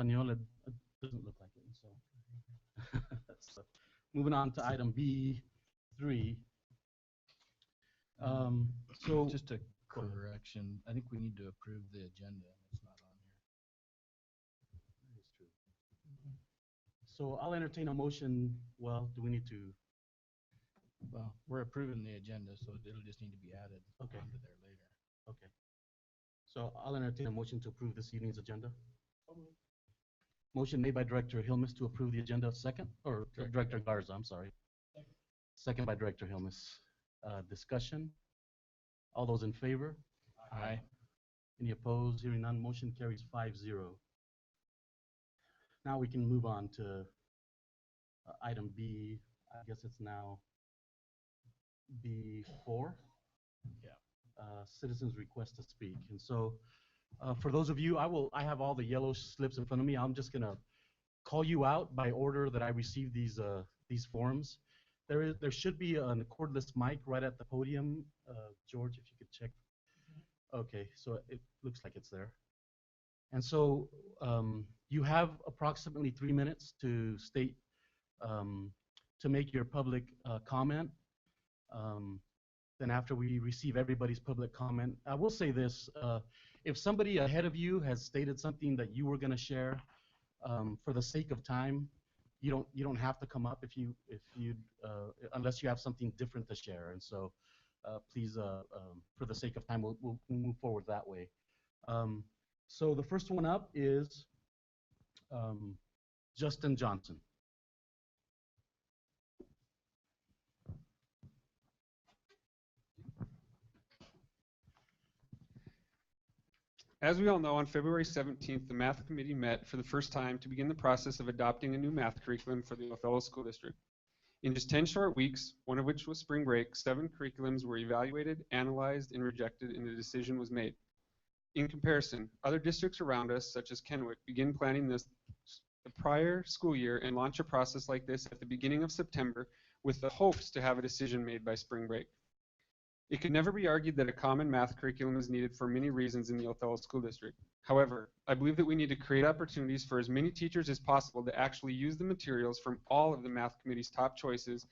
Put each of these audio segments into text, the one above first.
Espanol, it doesn't look like it. So, moving on to item B3. Um, so Just a correction. I think we need to approve the agenda. It's not on here. that is true. So I'll entertain a motion. Well, do we need to? Well, we're approving the agenda, so it'll just need to be added Okay. onto there later. Okay. So I'll entertain a motion to approve this evening's agenda. Motion made by Director Hilmes to approve the agenda. Second, or Director Garza, I'm sorry. Second by Director Hilmes. Discussion. All those in favor? Aye. Any opposed? Hearing none, motion carries 5-0. Now we can move on to item B. I guess it's now B4. Yeah. Citizens request to speak. And so for those of you, I have all the yellow slips in front of me. I'm just gonna call you out by order that I received these forms. There should be a cordless mic right at the podium. George, if you could check. Okay, so it looks like it's there. And so you have approximately 3 minutes to state, to make your public comment. Then after we receive everybody's public comment, I will say this, if somebody ahead of you has stated something that you were gonna share, for the sake of time, you don't have to come up if you unless you have something different to share. And so please, for the sake of time, we'll move forward that way. So the first one up is Justin Johnson. As we all know, on February 17th, the Math Committee met for the first time to begin the process of adopting a new math curriculum for the Othello School District. In just 10 short weeks, one of which was spring break, 7 curriculums were evaluated, analyzed, and rejected, and a decision was made. In comparison, other districts around us, such as Kennewick, begin planning the prior school year and launch a process like this at the beginning of September with the hopes to have a decision made by spring break. It could never be argued that a common math curriculum is needed for many reasons in the Othello School District. However, I believe that we need to create opportunities for as many teachers as possible to actually use the materials from all of the Math Committee's top choices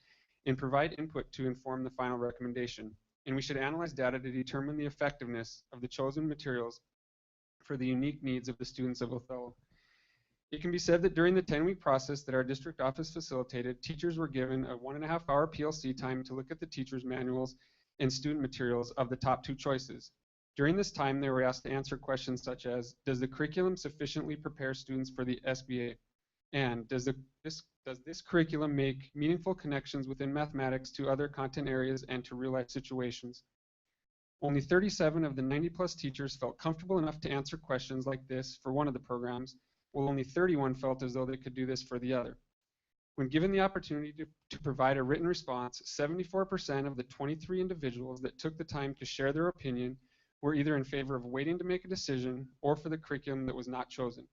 and provide input to inform the final recommendation. And we should analyze data to determine the effectiveness of the chosen materials for the unique needs of the students of Othello. It can be said that during the 10-week process that our district office facilitated, teachers were given a 1.5-hour PLC time to look at the teachers' manuals and student materials of the top 2 choices. During this time, they were asked to answer questions such as, does the curriculum sufficiently prepare students for the SBA? And does this curriculum make meaningful connections within mathematics to other content areas and to real-life situations? Only 37 of the 90-plus teachers felt comfortable enough to answer questions like this for one of the programs, while only 31 felt as though they could do this for the other. When given the opportunity to provide a written response, 74% of the 23 individuals that took the time to share their opinion were either in favor of waiting to make a decision or for the curriculum that was not chosen.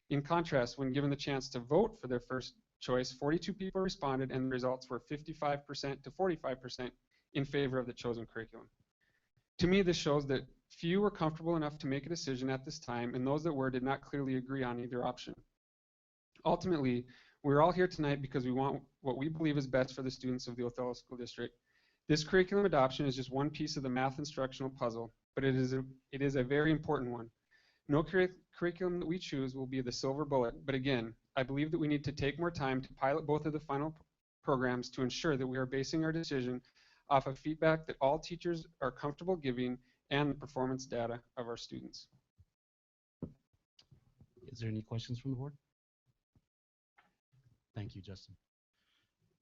In contrast, when given the chance to vote for their first choice, 42 people responded and the results were 55% to 45% in favor of the chosen curriculum. To me, this shows that few were comfortable enough to make a decision at this time, and those that were did not clearly agree on either option. Ultimately, we're all here tonight because we want what we believe is best for the students of the Othello School District. This curriculum adoption is just one piece of the math instructional puzzle, but it is a very important one. No curriculum that we choose will be the silver bullet, but again, I believe that we need to take more time to pilot both of the final programs to ensure that we are basing our decision off of feedback that all teachers are comfortable giving and the performance data of our students. Is there any questions from the board? Thank you, Justin.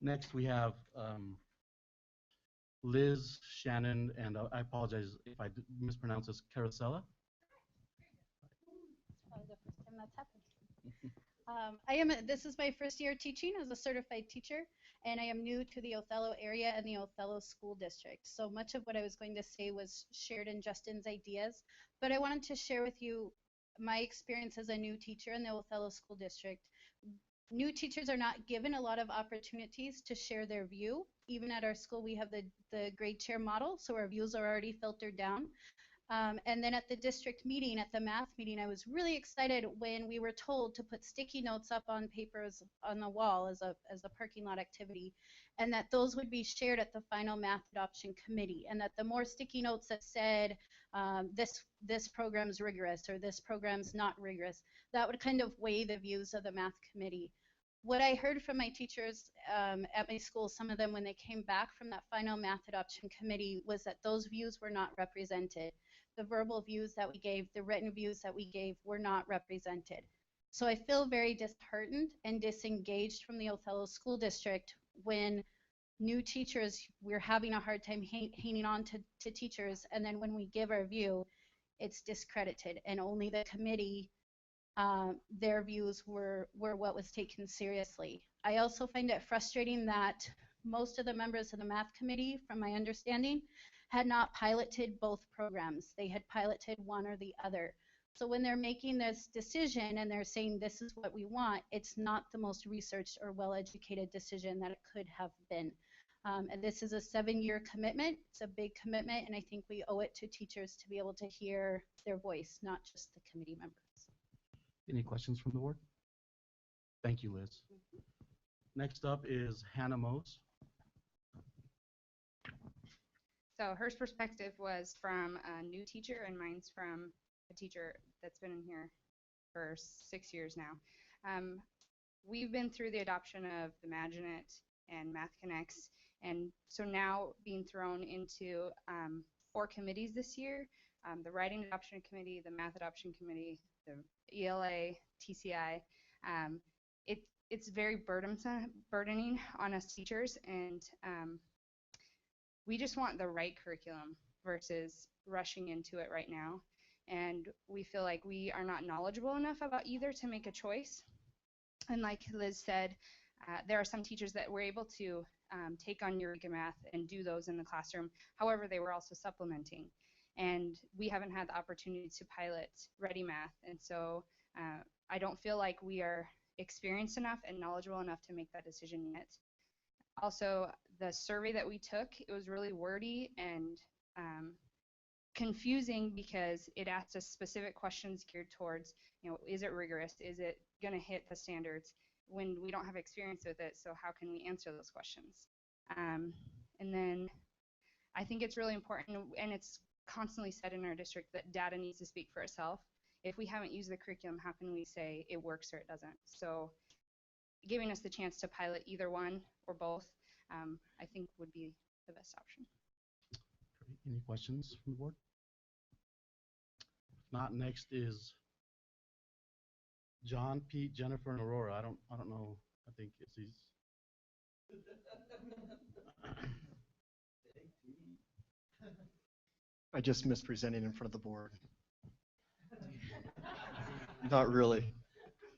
Next, we have Liz, Shannon, and I apologize if I mispronounce this, Carosella. It's probably the first time that's happened. This is my first year teaching as a certified teacher, and I am new to the Othello area and the Othello School District. So much of what I was going to say was shared in Justin's ideas, but I wanted to share with you my experience as a new teacher in the Othello School District. New teachers are not given a lot of opportunities to share their view. Even at our school, we have the grade chair model, so our views are already filtered down. And then at the district meeting, at the math meeting, I was really excited when we were told to put sticky notes up on papers on the wall as a parking lot activity, and that those would be shared at the final math adoption committee, and that the more sticky notes that said this program's rigorous or this program's not rigorous, that would kind of weigh the views of the math committee. What I heard from my teachers at my school, some of them when they came back from that final math adoption committee, was that those views were not represented. The verbal views that we gave, the written views that we gave were not represented. So I feel very disheartened and disengaged from the Othello School District when new teachers, we're having a hard time hanging on to teachers, and then when we give our view, it's discredited, and only the committee, their views were what was taken seriously. I also find it frustrating that most of the members of the math committee, from my understanding, had not piloted both programs. They had piloted one or the other. So when they're making this decision and they're saying this is what we want, it's not the most researched or well-educated decision that it could have been. And this is a 7-year commitment. It's a big commitment, and I think we owe it to teachers to be able to hear their voice, not just the committee members. Any questions from the board? Thank you, Liz. Next up is Hannah Mose. So her perspective was from a new teacher, and mine's from a teacher that's been in here for 6 years now. We've been through the adoption of the Imagineet and Math Connects, and so now being thrown into 4 committees this year, the Writing Adoption Committee, the Math Adoption Committee, the ELA, TCI. It's very burdening on us teachers, and we just want the right curriculum versus rushing into it right now. And we feel like we are not knowledgeable enough about either to make a choice. And like Liz said, there are some teachers that were able to take on Eureka Math and do those in the classroom. However, they were also supplementing. And we haven't had the opportunity to pilot Ready Math. And so I don't feel like we are experienced enough and knowledgeable enough to make that decision yet. Also, the survey that we took, it was really wordy and confusing because it asked us specific questions geared towards, is it rigorous? Is it going to hit the standards? When we don't have experience with it, so how can we answer those questions? And then I think it's really important, and it's constantly said in our district, that data needs to speak for itself. If we haven't used the curriculum, how can we say it works or it doesn't? So giving us the chance to pilot either one or both, I think would be the best option. Any questions from the board? If not, next is John, Pete, Jennifer, and Aurora. I don't know. I think it's these. I just missed presenting in front of the board. Not really.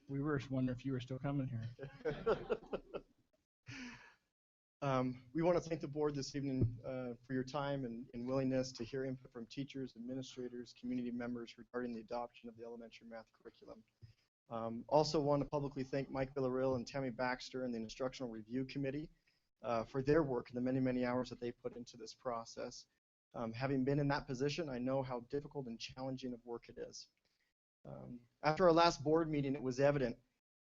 We were wondering if you were still coming here. We want to thank the board this evening for your time and willingness to hear input from teachers, administrators, community members regarding the adoption of the elementary math curriculum. Also want to publicly thank Mike Villarreal and Tammy Baxter and the Instructional Review Committee for their work and the many, many hours that they put into this process. Having been in that position, I know how difficult and challenging of work it is. After our last board meeting, it was evident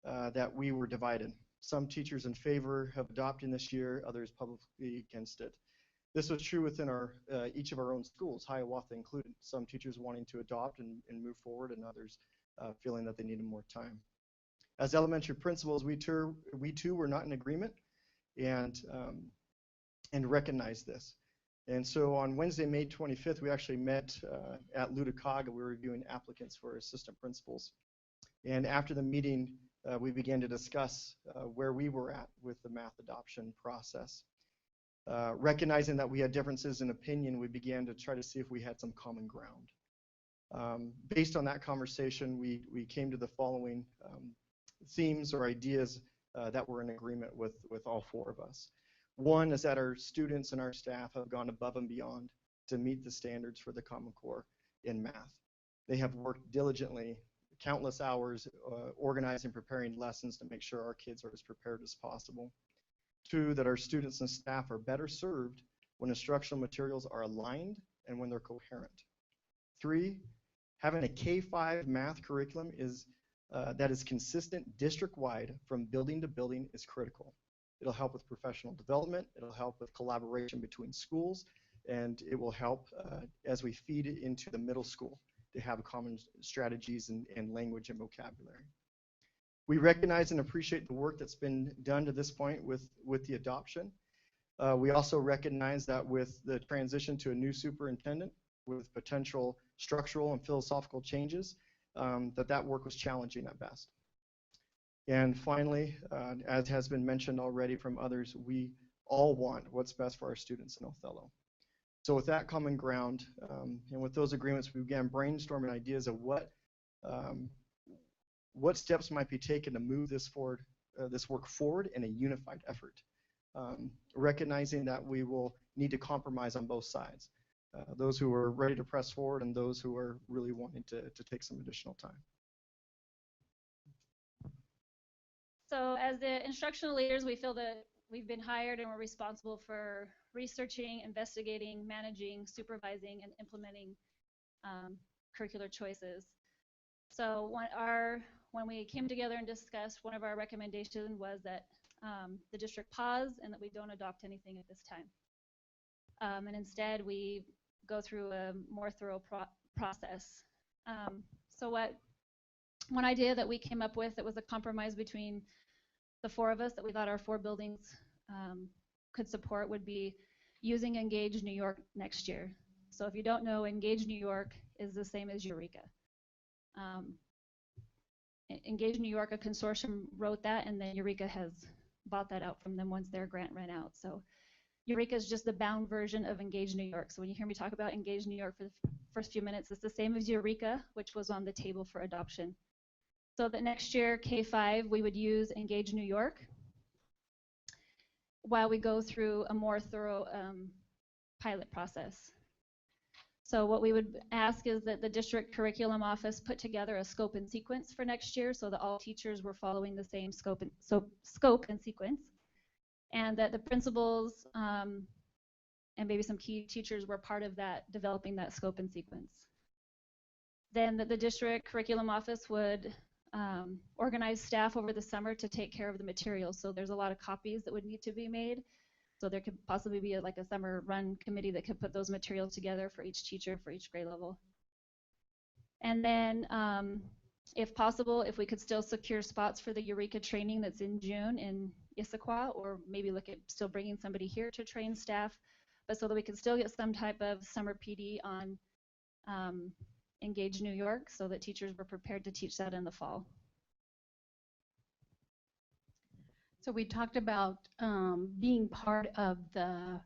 that we were divided. Some teachers in favor of adopting this year, others publicly against it. This was true within each of our own schools, Hiawatha included. Some teachers wanting to adopt and move forward, and others feeling that they needed more time. As elementary principals, we too were not in agreement and recognized this. And so on Wednesday, May 25th, we actually met at Ludicauga. We were reviewing applicants for assistant principals. And after the meeting, we began to discuss where we were at with the math adoption process. Recognizing that we had differences in opinion, we began to try to see if we had some common ground. Based on that conversation, we came to the following themes or ideas that were in agreement with all 4 of us. One is that our students and our staff have gone above and beyond to meet the standards for the Common Core in math. They have worked diligently, countless hours, organizing, preparing lessons to make sure our kids are as prepared as possible. 2, that our students and staff are better served when instructional materials are aligned and when they're coherent. 3, having a K-5 math curriculum that is consistent district-wide from building to building is critical. It'll help with professional development, it'll help with collaboration between schools, and it will help as we feed it into the middle school to have common strategies and language and vocabulary. We recognize and appreciate the work that's been done to this point with the adoption. We also recognize that with the transition to a new superintendent, with potential structural and philosophical changes, that work was challenging at best. And finally, as has been mentioned already from others, we all want what's best for our students in Othello. So with that common ground, and with those agreements, we began brainstorming ideas of what steps might be taken to move this work forward in a unified effort, recognizing that we will need to compromise on both sides, those who are ready to press forward and those who are really wanting to take some additional time. So as the instructional leaders, we feel that we've been hired and we're responsible for researching, investigating, managing, supervising, and implementing curricular choices. So when we came together and discussed, one of our recommendations was that the district pause and that we don't adopt anything at this time. And instead, we go through a more thorough process. So one idea that we came up with that was a compromise between the 4 of us that we thought our 4 buildings could support would be using Engage New York next year. So if you don't know, Engage New York is the same as Eureka. Engage New York, a consortium, wrote that, and then Eureka has bought that out from them once their grant ran out. So Eureka is just the bound version of Engage New York. So when you hear me talk about Engage New York for the first few minutes, it's the same as Eureka, which was on the table for adoption. So that next year, K-5, we would use Engage New York while we go through a more thorough pilot process. So what we would ask is that the district curriculum office put together a scope and sequence for next year so that all teachers were following the same scope and sequence, and that the principals and maybe some key teachers were part of that, developing that scope and sequence. Then that the district curriculum office would organize staff over the summer to take care of the materials. So there's a lot of copies that would need to be made. So there could possibly be like a summer run committee that could put those materials together for each teacher for each grade level. And then if possible, if we could still secure spots for the Eureka training that's in June in Issaquah, or maybe look at still bringing somebody here to train staff, but so that we could still get some type of summer PD on Engage New York so that teachers were prepared to teach that in the fall. So we talked about being part of the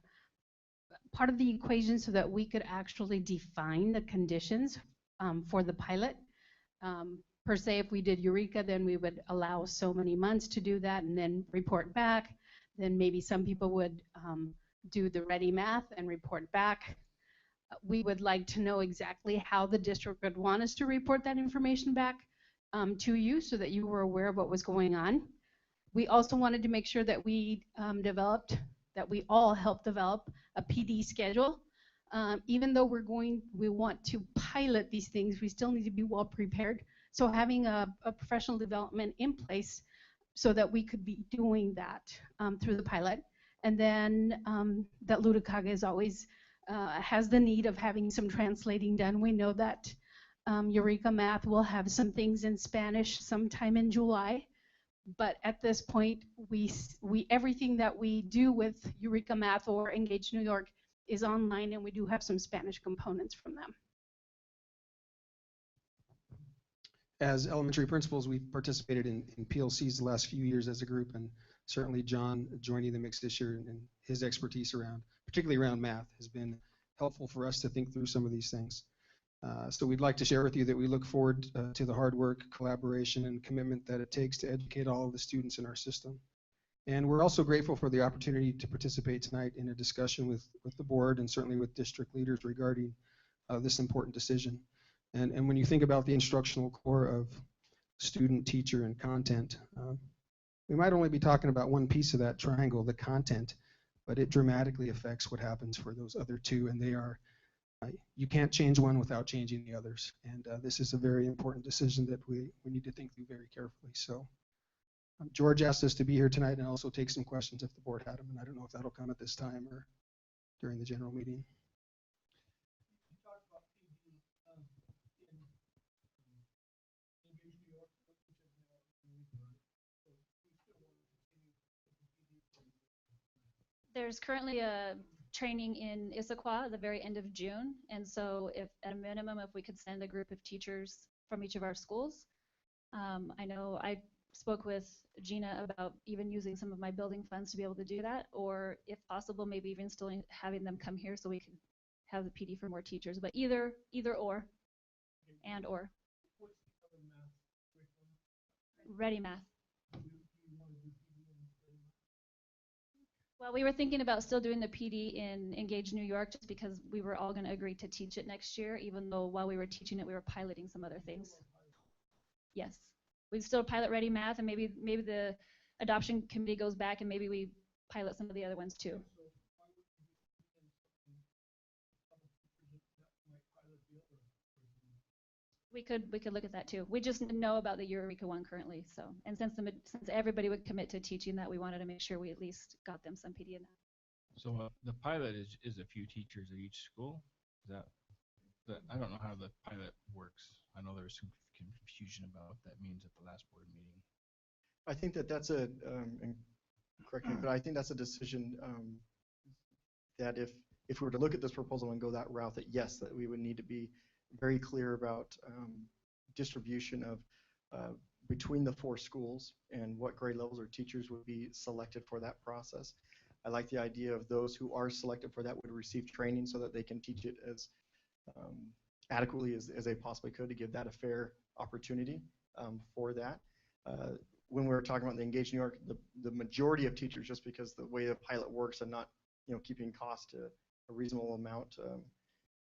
equation so that we could actually define the conditions for the pilot. Per se, if we did Eureka, then we would allow so many months to do that and then report back. Then maybe some people would do the ready math and report back. We would like to know exactly how the district would want us to report that information back to you so that you were aware of what was going on. We also wanted to make sure that we we all helped develop a PD schedule. Even though we want to pilot these things, we still need to be well prepared. So having a professional development in place so that we could be doing that through the pilot. And then that Ludwig is always has the need of having some translating done. We know that Eureka Math will have some things in Spanish sometime in July. But at this point, everything that we do with Eureka Math or Engage New York is online, and we do have some Spanish components from them. As elementary principals, we've participated in PLCs the last few years as a group, and certainly John joining the mix this year and his expertise particularly around math, has been helpful for us to think through some of these things. So we'd like to share with you that we look forward to the hard work, collaboration, and commitment that it takes to educate all of the students in our system. And we're also grateful for the opportunity to participate tonight in a discussion with the board and certainly with district leaders regarding this important decision. And when you think about the instructional core of student, teacher, and content, we might only be talking about one piece of that triangle, the content, but it dramatically affects what happens for those other two, and they are You can't change one without changing the others. And this is a very important decision that we need to think through very carefully. So George asked us to be here tonight and also take some questions if the board had them. And I don't know if that'll come at this time or during the general meeting. There's currently a training in Issaquah at the very end of June, and so if at a minimum, if we could send a group of teachers from each of our schools. I know I spoke with Gina about even using some of my building funds to be able to do that, or if possible, maybe even still having them come here so we can have the PD for more teachers, but either or, and or. Ready Math. Well, we were thinking about still doing the PD in Engage New York just because we were all going to agree to teach it next year, even though while we were teaching it, we were piloting some other things. Yes. We'd still pilot Ready Math, and maybe the adoption committee goes back and maybe we pilot some of the other ones too. We could look at that too. We just know about the Eureka one currently, so, and since everybody would commit to teaching that, we wanted to make sure we at least got them some PD in that. So the pilot is a few teachers at each school? Is that I don't know how the pilot works. I know there was some confusion about what that means at the last board meeting. I think that's a, and correct me, but I think that's a decision that if we were to look at this proposal and go that route, that yes, that we would need to be very clear about distribution of between the 4 schools and what grade levels or teachers would be selected for that process. I like the idea of those who are selected for that would receive training so that they can teach it as adequately as they possibly could, to give that a fair opportunity for that. When we were talking about the Engage New York, the majority of teachers, just because the way the pilot works and not keeping costs to a reasonable amount,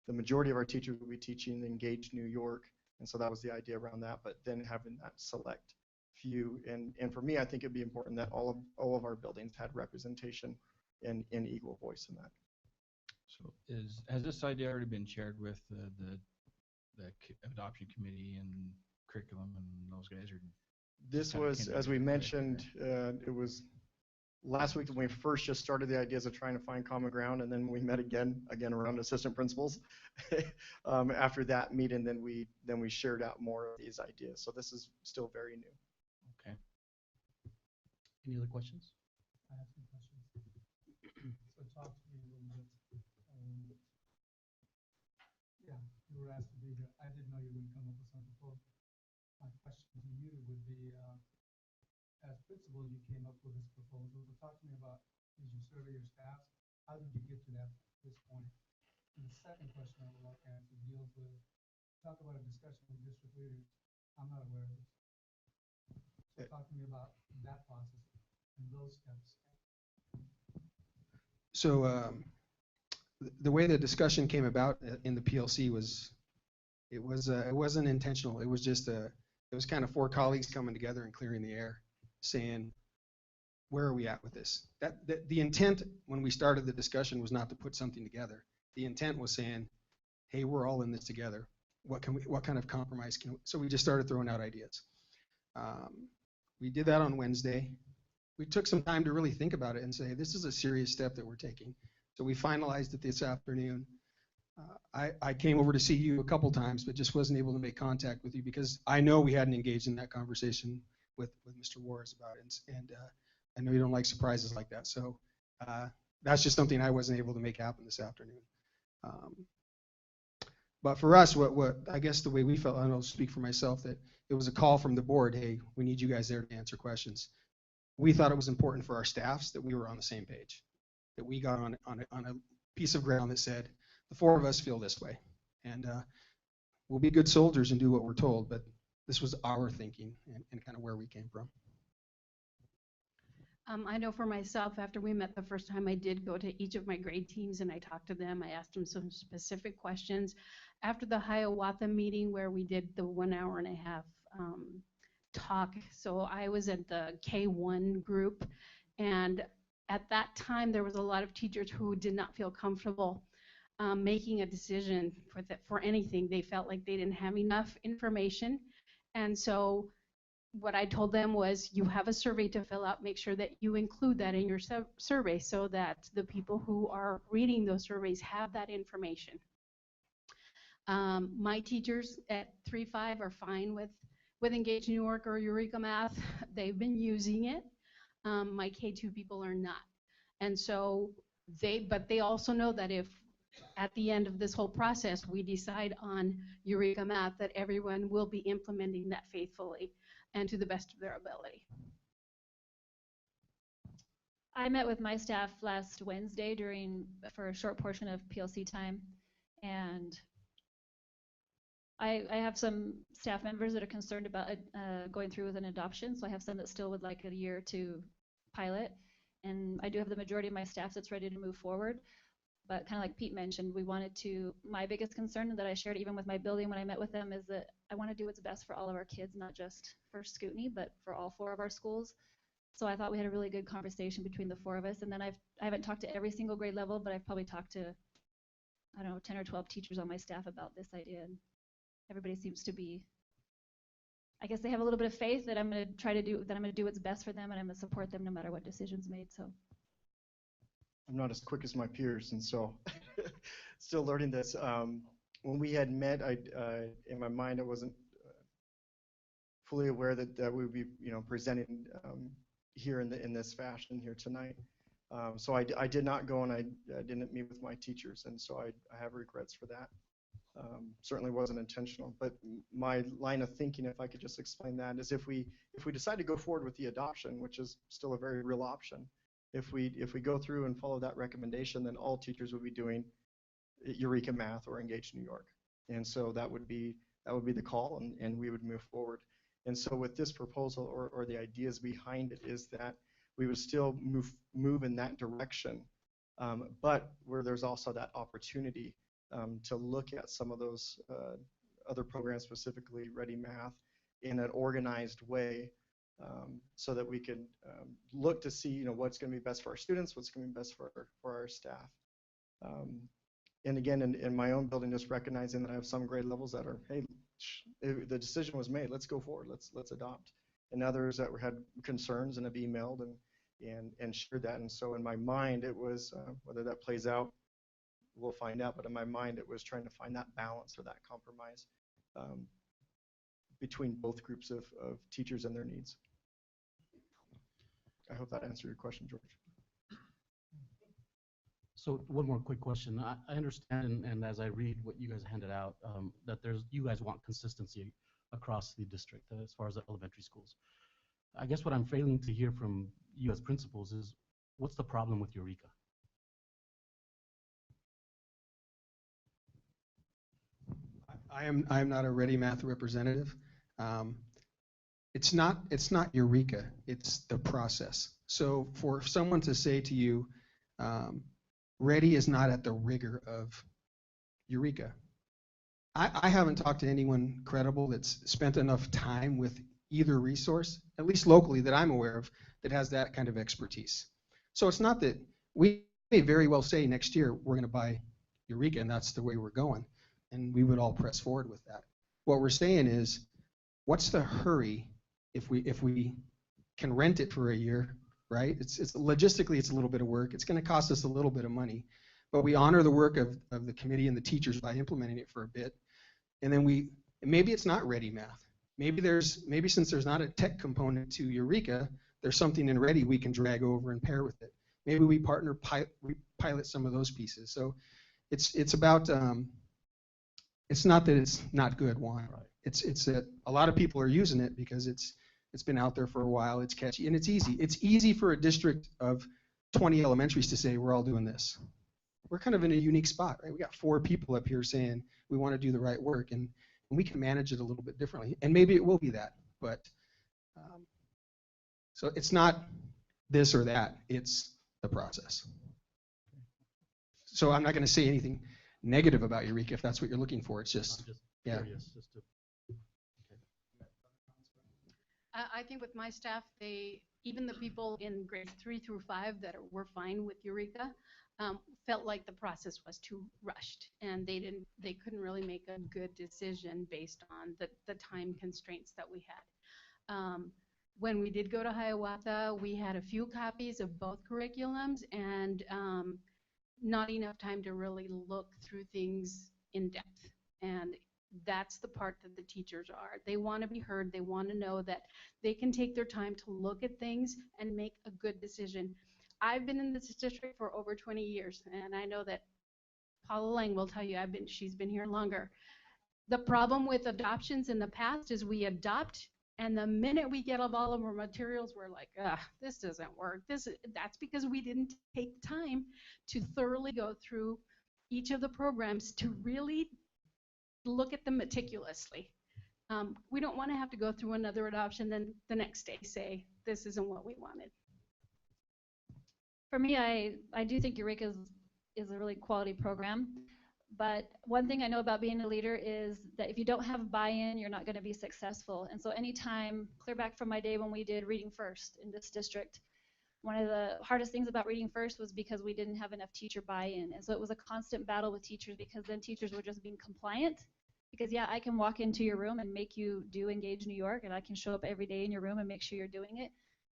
the majority of our teachers will be teaching Engage New York, and so that was the idea around that, but then having that select few, and for me, I think it'd be important that all of our buildings had representation and equal voice in that. So has this idea already been shared with the adoption committee and curriculum and those guys? Or this was, as we mentioned, it was last week when we first just started the ideas of trying to find common ground, and then we met again around assistant principals after that meeting. Then we shared out more of these ideas. So this is still very new. Okay. Any other questions? I have some questions. So talk to me a little bit. Yeah, you were asked to be here. I didn't know you were going to come up with some proposal. My question to you would be, as principal, you came up with this proposal. So talk to me about, did you survey your staff? How did you get to this point? And the second question I would like to answer deals with, talk about a discussion with district leaders. I'm not aware of this. So talk to me about that process and those steps. So the way the discussion came about in the PLC was, it wasn't intentional. It was just it was kind of 4 colleagues coming together and clearing the air, saying, where are we at with this? The intent when we started the discussion was not to put something together. The intent was saying, hey, we're all in this together. What kind of compromise can we? So we just started throwing out ideas. We did that on Wednesday. We took some time to really think about it and say, this is a serious step that we're taking. So we finalized it this afternoon. I came over to see you a couple times, but just wasn't able to make contact with you because I know we hadn't engaged in that conversation with Mr. Juarez about it. And I know you don't like surprises like that. So that's just something I wasn't able to make happen this afternoon. But for us, what I guess the way we felt, and I'll speak for myself, that it was a call from the board, hey, we need you guys there to answer questions. We thought it was important for our staffs that we were on the same page, that we got on a piece of ground that said, the 4 of us feel this way. And we'll be good soldiers and do what we're told, but this was our thinking and kind of where we came from. I know for myself, after we met the first time, I did go to each of my grade teams and I talked to them. I asked them some specific questions. After the Hiawatha meeting where we did the 1.5 hour talk, so I was at the K1 group, and at that time there was a lot of teachers who did not feel comfortable making a decision for anything. They felt like they didn't have enough information. And so what I told them was, you have a survey to fill out, make sure that you include that in your survey so that the people who are reading those surveys have that information. My teachers at 3-5 are fine with Engage New York or Eureka Math. They've been using it. My K2 people are not. And so but they also know that if at the end of this whole process we decide on Eureka Math, that everyone will be implementing that faithfully and to the best of their ability. I met with my staff last Wednesday for a short portion of PLC time, and I have some staff members that are concerned about going through with an adoption, so I have some that still would like a year to pilot, and I do have the majority of my staff that's ready to move forward. But kind of like Pete mentioned, my biggest concern that I shared even with my building when I met with them is that I want to do what's best for all of our kids, not just for Scootney, but for all 4 of our schools. So I thought we had a really good conversation between the 4 of us. And then I haven't talked to every single grade level, but I've probably talked to, I don't know, 10 or 12 teachers on my staff about this idea. And everybody seems to be, I guess they have a little bit of faith that I'm going to do what's best for them, and I'm going to support them no matter what decision's made. So. I'm not as quick as my peers, and so still learning this. When we had met, in my mind, I wasn't fully aware that we would be, presenting here in this fashion here tonight. So I did not go, and I didn't meet with my teachers, and so I have regrets for that. Certainly wasn't intentional, but my line of thinking, if I could just explain that, is if we decide to go forward with the adoption, which is still a very real option, if we go through and follow that recommendation, then all teachers would be doing Eureka Math or Engage New York, and so that would be the call, and we would move forward. And so with this proposal, or the ideas behind it, is that we would still move in that direction, but where there's also that opportunity to look at some of those other programs, specifically Ready Math, in an organized way, so that we can look to see, what's going to be best for our students, what's going to be best for our staff. And again, in my own building, just recognizing that I have some grade levels that are, hey, the decision was made, let's go forward, let's adopt. And others that had concerns and have emailed and shared that. And so in my mind, it was, whether that plays out, we'll find out, but in my mind, it was trying to find that balance or that compromise between both groups of teachers and their needs. I hope that answered your question, George. So one more quick question. I understand, and as I read what you guys handed out, that you guys want consistency across the district as far as the elementary schools. I guess what I'm failing to hear from you as principals is, what's the problem with Eureka? I am not a Ready Math representative. It's not Eureka, it's the process. So for someone to say to you, Ready is not at the rigor of Eureka. I haven't talked to anyone credible that's spent enough time with either resource, at least locally that I'm aware of, that has that kind of expertise. So it's not that we may very well say next year we're going to buy Eureka and that's the way we're going, and we would all press forward with that. What we're saying is, what's the hurry if we can rent it for a year, right? It's logistically it's a little bit of work. It's going to cost us a little bit of money, but we honor the work of the committee and the teachers by implementing it for a bit, and then maybe it's not Ready Math. Maybe since there's not a tech component to Eureka, there's something in Ready we can drag over and pair with it. Maybe we pilot some of those pieces. So it's about it's not that it's not good, Juan. Right. It's that a lot of people are using it because it's been out there for a while. It's catchy and it's easy. It's easy for a district of 20 elementaries to say we're all doing this. We're kind of in a unique spot, right? We got 4 people up here saying we want to do the right work, and we can manage it a little bit differently. And maybe it will be that, but so it's not this or that. It's the process. So I'm not going to say anything negative about Eureka if that's what you're looking for. It's just, I'm just yeah. curious as to. I think with my staff, they even the people in grades 3 through 5 that were fine with Eureka felt like the process was too rushed, and they couldn't really make a good decision based on the time constraints that we had. When we did go to Hiawatha, we had a few copies of both curriculums and not enough time to really look through things in depth. And that's the part that the teachers are. They want to be heard. They want to know that they can take their time to look at things and make a good decision. I've been in this district for over 20 years, and I know that Paula Lang will tell you she's been here longer. The problem with adoptions in the past is we adopt, and the minute we get all of our materials, we're like, this doesn't work. That's because we didn't take time to thoroughly go through each of the programs to really look at them meticulously. We don't want to have to go through another adoption, then the next day say, this isn't what we wanted. For me, I do think Eureka is a really quality program. But one thing I know about being a leader is that if you don't have buy-in, you're not going to be successful. And so anytime, clear back from my day when we did Reading First in this district, one of the hardest things about Reading First was because we didn't have enough teacher buy-in. And so it was a constant battle with teachers, because then teachers were just being compliant. Because yeah, I can walk into your room and make you do Engage New York, and I can show up every day in your room and make sure you're doing it,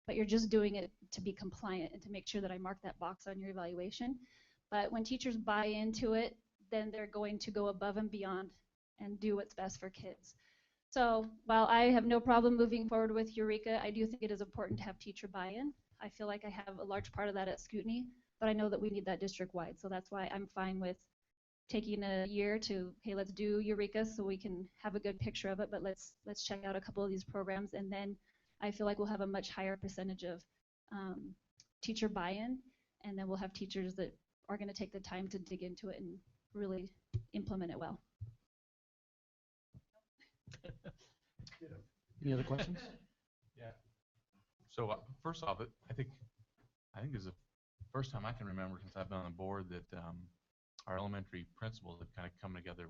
but you're just doing it to be compliant and to make sure that I mark that box on your evaluation. But when teachers buy into it, then they're going to go above and beyond and do what's best for kids. So while I have no problem moving forward with Eureka, I do think it is important to have teacher buy-in. I feel like I have a large part of that at Scootney, but I know that we need that district-wide. So that's why I'm fine with taking a year to, hey, let's do Eureka so we can have a good picture of it, but let's check out a couple of these programs, and then I feel like we'll have a much higher percentage of teacher buy-in, and then we'll have teachers that are going to take the time to dig into it and really implement it well. Any other questions? Yeah. So first off, I think this is the first time I can remember since I've been on the board that our elementary principals have kind of come together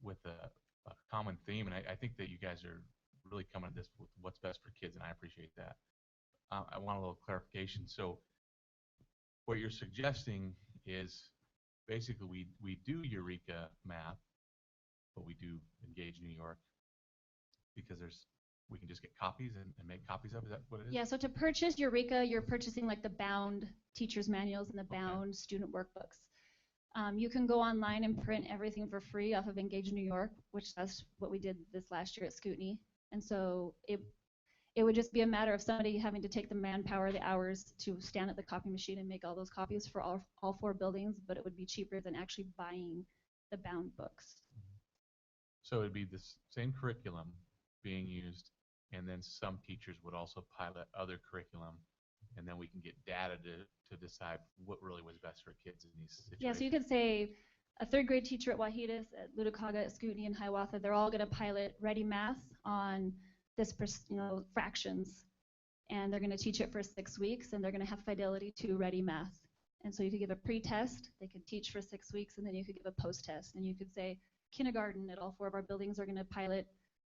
with a common theme, and I think that you guys are really coming at this with what's best for kids, and I appreciate that. I want a little clarification. So what you're suggesting is basically we do Eureka math, but we do Engage New York because we can just get copies and make copies of it. Is that what it is? Yeah, so to purchase Eureka, you're purchasing like the bound teacher's manuals and the bound student workbooks. You can go online and print everything for free off of Engage New York, which that's what we did this last year at Scootney. And so it would just be a matter of somebody having to take the manpower, the hours to stand at the copy machine and make all those copies for all 4 buildings, but it would be cheaper than actually buying the bound books. So it would be the same curriculum being used, and then some teachers would also pilot other curriculum, and then we can get data to decide what really was best for kids in these situations. Yeah, so you could say a 3rd grade teacher at Wahidas, at Lutacaga, at Scootney, and Hiawatha, they're all going to pilot Ready Math on this, fractions, and they're going to teach it for 6 weeks, and they're going to have Fidelity to Ready Math. And so you could give a pre-test, they could teach for 6 weeks, and then you could give a post-test, and you could say kindergarten at all 4 of our buildings are going to pilot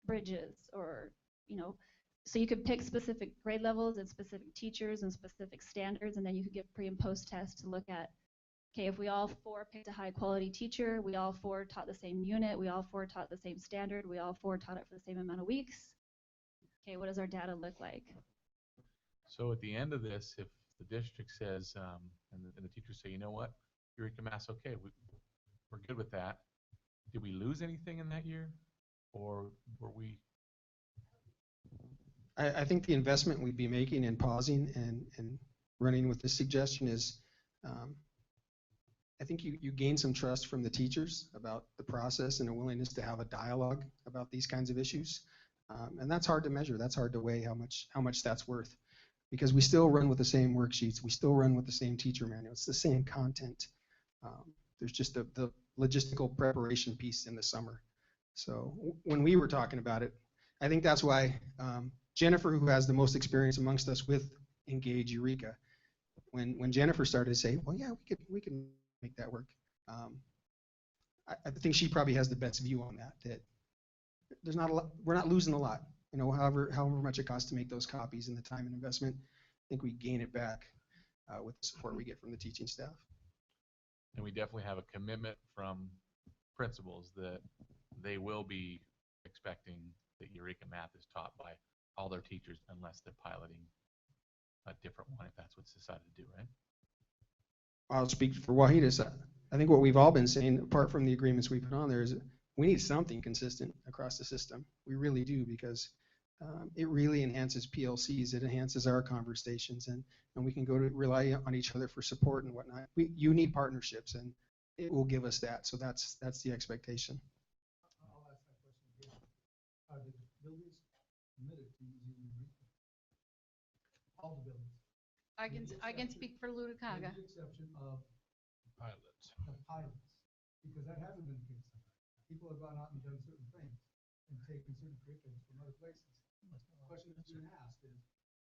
Bridges, or so you could pick specific grade levels and specific teachers and specific standards, and then you could give pre and post tests to look at, okay, if we all 4 picked a high quality teacher, we all 4 taught the same unit, we all 4 taught the same standard, we all 4 taught it for the same amount of weeks, okay, what does our data look like? So at the end of this, if the district says, and the teachers say, you know what, Eureka Math's okay, we're good with that, did we lose anything in that year? Or were we? I think the investment we'd be making in pausing and running with this suggestion is, I think you gain some trust from the teachers about the process and a willingness to have a dialogue about these kinds of issues. And that's hard to measure. That's hard to weigh how much that's worth, because we still run with the same worksheets. We still run with the same teacher manual. It's the same content. There's just the logistical preparation piece in the summer. So when we were talking about it, I think that's why Jennifer, who has the most experience amongst us with Engage Eureka, when Jennifer started to say, well, yeah, we can make that work. I think she probably has the best view on that. That there's not a lot. We're not losing a lot. You know, however much it costs to make those copies and the time and investment, I think we gain it back with the support we get from the teaching staff. And we definitely have a commitment from principals that they will be expecting that Eureka Math is taught by all their teachers unless they're piloting a different one, if that's what's decided to do, right? I'll speak for Wahidas. I think what we've all been saying, apart from the agreements we put on there, is we need something consistent across the system. We really do, because it really enhances PLCs. It enhances our conversations, and we can go to rely on each other for support and whatnot. You need partnerships, and it will give us that. So that's the expectation. I'll ask that question again. Are the buildings committed to using Eureka? All the buildings? I can speak for Luricaga. With the exception of Pilots. the pilots, because that hasn't been the case. People have gone out and done certain things and taken certain curriculums from other places. The question that's been asked is,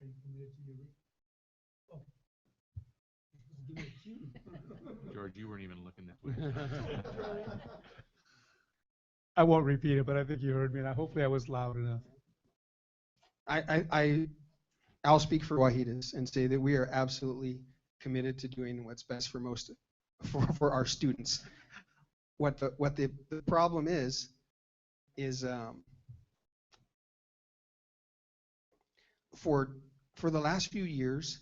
are you committed to Eureka? Oh. Give me a cue. George, you weren't even looking this way. I won't repeat it, but I think you heard me, and hopefully I was loud enough. I'll speak for Wahidas and say that we are absolutely committed to doing what's best for our students. What the problem is for the last few years,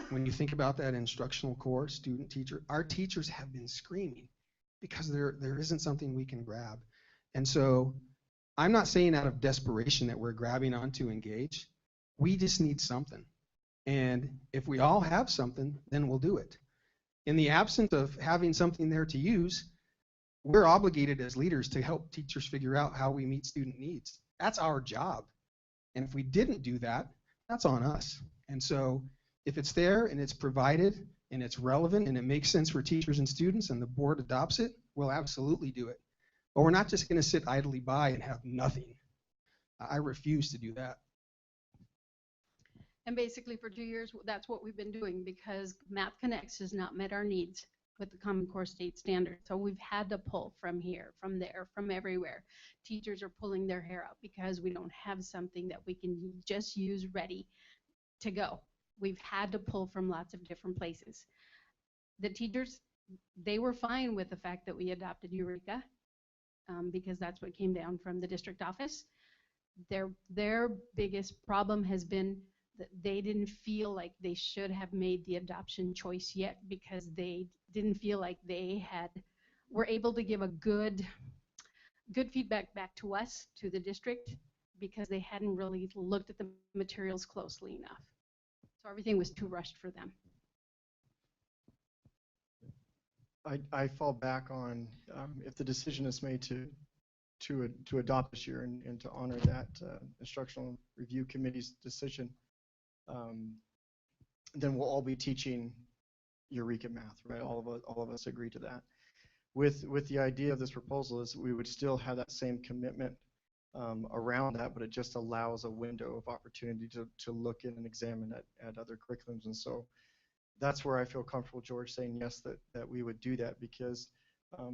when you think about that instructional core, student, teacher, our teachers have been screaming because there isn't something we can grab. And so I'm not saying out of desperation that we're grabbing onto Engage. We just need something. And if we all have something, then we'll do it. In the absence of having something there to use, we're obligated as leaders to help teachers figure out how we meet student needs. That's our job. And if we didn't do that, that's on us. And so if it's there and it's provided and it's relevant and it makes sense for teachers and students and the board adopts it, we'll absolutely do it. But we're not just going to sit idly by and have nothing. I refuse to do that. And basically for 2 years, that's what we've been doing, because Math Connects has not met our needs with the Common Core state standard. So we've had to pull from here, from there, from everywhere. Teachers are pulling their hair out because we don't have something that we can just use ready to go. We've had to pull from lots of different places. The teachers, they were fine with the fact that we adopted Eureka, because that's what came down from the district office. Their biggest problem has been that they didn't feel like they should have made the adoption choice yet, because they didn't feel like they were able to give a good feedback back to us, to the district, because they hadn't really looked at the materials closely enough. So everything was too rushed for them. I fall back on if the decision is made to adopt this year and to honor that instructional review committee's decision, then we'll all be teaching Eureka Math, right? All of us agree to that. With the idea of this proposal is we would still have that same commitment around that, but it just allows a window of opportunity to look in and examine at other curriculums. And so that's where I feel comfortable, George, saying yes, that we would do that, because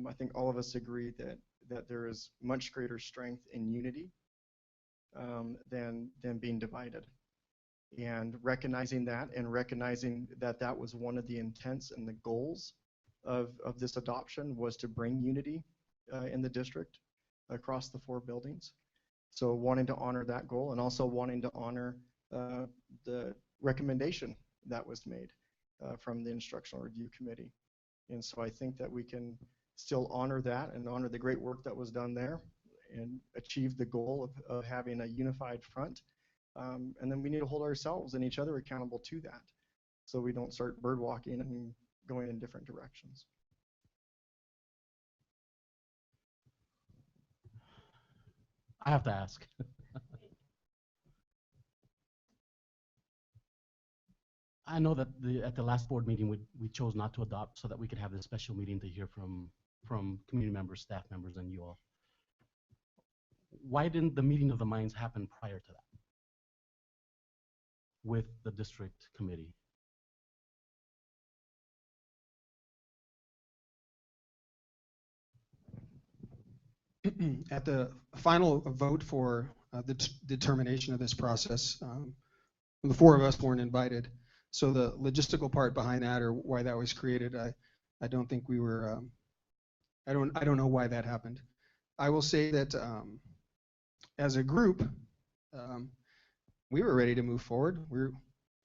I think all of us agree that there is much greater strength in unity than being divided. And recognizing that, and recognizing that that was one of the intents and the goals of this adoption, was to bring unity in the district across the 4 buildings. So wanting to honor that goal, and also wanting to honor the recommendation that was made from the Instructional Review Committee. And so I think that we can still honor that and honor the great work that was done there and achieve the goal of having a unified front. And then we need to hold ourselves and each other accountable to that, so we don't start bird walking and going in different directions. I have to ask. I know that at the last board meeting we chose not to adopt, so that we could have this special meeting to hear from community members, staff members, and you all. Why didn't the meeting of the minds happen prior to that with the district committee? At the final vote for the determination of this process. The four of us weren't invited, so the logistical part behind that, or why that was created, I don't think we were. I don't know why that happened. I will say that as a group, we were ready to move forward. If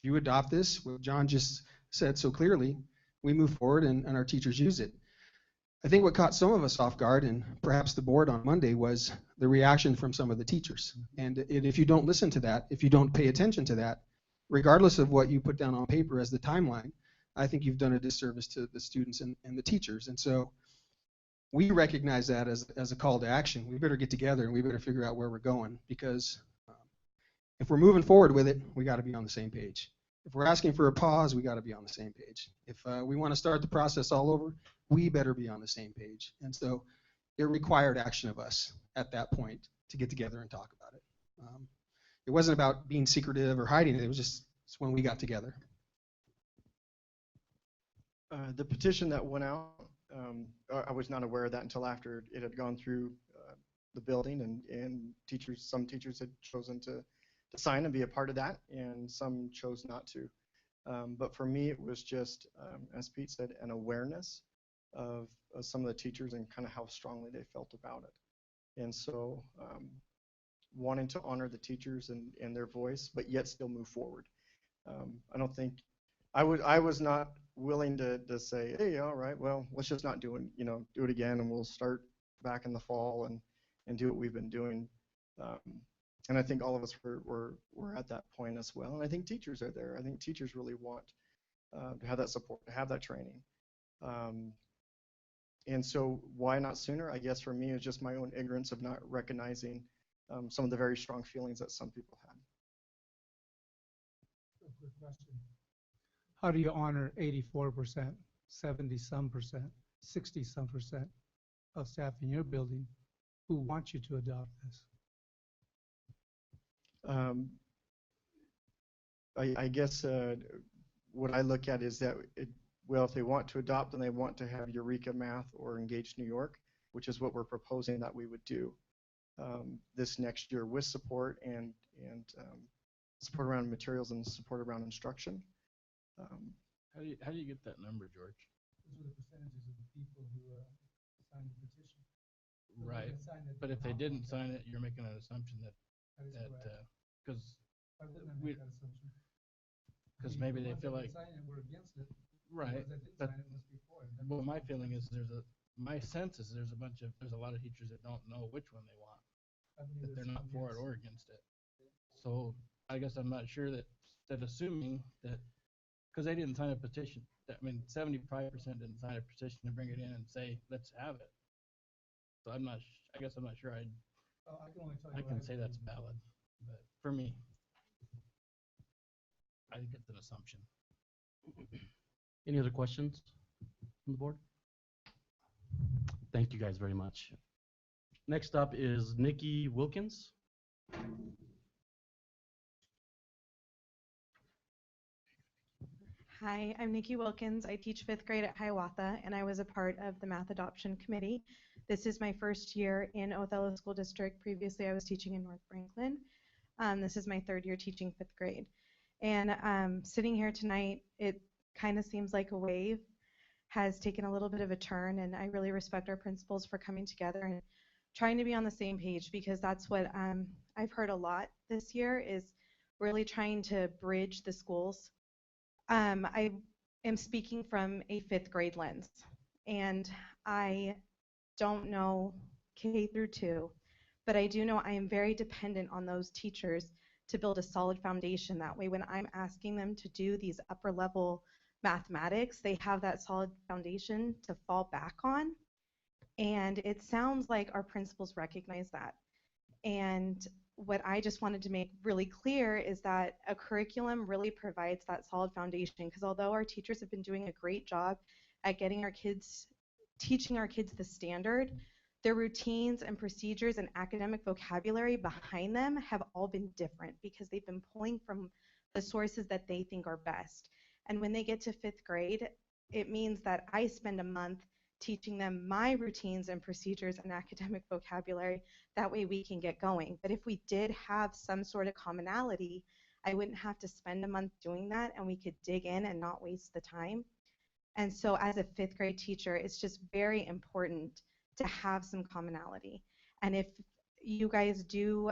you adopt this, what John just said so clearly, we move forward and our teachers use it. I think what caught some of us off guard, and perhaps the board on Monday, was the reaction from some of the teachers. And if you don't listen to that, if you don't pay attention to that, regardless of what you put down on paper as the timeline, I think you've done a disservice to the students and the teachers. And so we recognize that as a call to action. We better get together and we better figure out where we're going, because if we're moving forward with it, we got to be on the same page. If we're asking for a pause, we got to be on the same page. If we want to start the process all over, we better be on the same page. And so it required action of us at that point to get together and talk about it. It wasn't about being secretive or hiding it. It was just when we got together. The petition that went out, I was not aware of that until after it had gone through the building, and some teachers had chosen to sign and be a part of that, and some chose not to. But for me, it was just, as Pete said, an awareness of some of the teachers and kind of how strongly they felt about it. And so wanting to honor the teachers and their voice, but yet still move forward. I don't think, I was not willing to say, hey, all right, well, let's just not do it again, and we'll start back in the fall and do what we've been doing. And I think all of us were at that point as well. And I think teachers are there. I think teachers really want to have that support, to have that training. And so why not sooner? I guess for me, it's just my own ignorance of not recognizing some of the very strong feelings that some people had. Good question. How do you honor 84%, 70-some%, 60-some% of staff in your building who want you to adopt this? I guess what I look at is that, well, if they want to adopt, then they want to have Eureka Math or Engage New York, which is what we're proposing that we would do this next year, with support and support around materials and support around instruction. How do you get that number, George? Those are the percentages of the people who signed the petition. Right, but if they didn't sign it, you're making an assumption that because maybe they feel like, we're against it. right, but well, my feeling is my sense is there's a lot of teachers that don't know which one they want, that they're not for it or against it. So I guess I'm not sure that assuming that, because they didn't sign a petition, I mean 75% didn't sign a petition to bring it in and say let's have it. So I guess I'm not sure I can say that's valid, but for me, I think it's an assumption. Any other questions from the board? Thank you guys very much. Next up is Nikki Wilkins. Hi, I'm Nikki Wilkins. I teach 5th grade at Hiawatha, and I was a part of the Math Adoption Committee. This is my first year in Othello School District. Previously, I was teaching in North Franklin. This is my 3rd year teaching 5th grade. And sitting here tonight, it kind of seems like a wave has taken a little bit of a turn, and I really respect our principals for coming together and trying to be on the same page, because that's what I've heard a lot this year, is really trying to bridge the schools. I am speaking from a 5th grade lens, and I don't know K through 2, but I do know I am very dependent on those teachers to build a solid foundation. That way, when I'm asking them to do these upper level mathematics, they have that solid foundation to fall back on. And it sounds like our principals recognize that. And what I just wanted to make really clear is that a curriculum really provides that solid foundation, because although our teachers have been doing a great job at getting our kids, teaching our kids the standard, their routines and procedures and academic vocabulary behind them have all been different, because they've been pulling from the sources that they think are best. And when they get to 5th grade, it means that I spend a month teaching them my routines and procedures and academic vocabulary. That way we can get going. But if we did have some sort of commonality, I wouldn't have to spend a month doing that, and we could dig in and not waste the time. And so as a 5th grade teacher, it's just very important to have some commonality. And if you guys do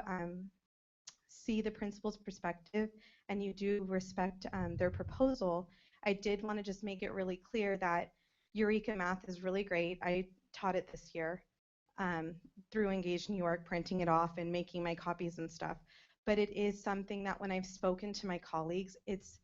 see the principal's perspective and you do respect their proposal, I did want to just make it really clear that Eureka Math is really great. I taught it this year through Engage New York, printing it off and making my copies and stuff. But it is something that when I've spoken to my colleagues, it's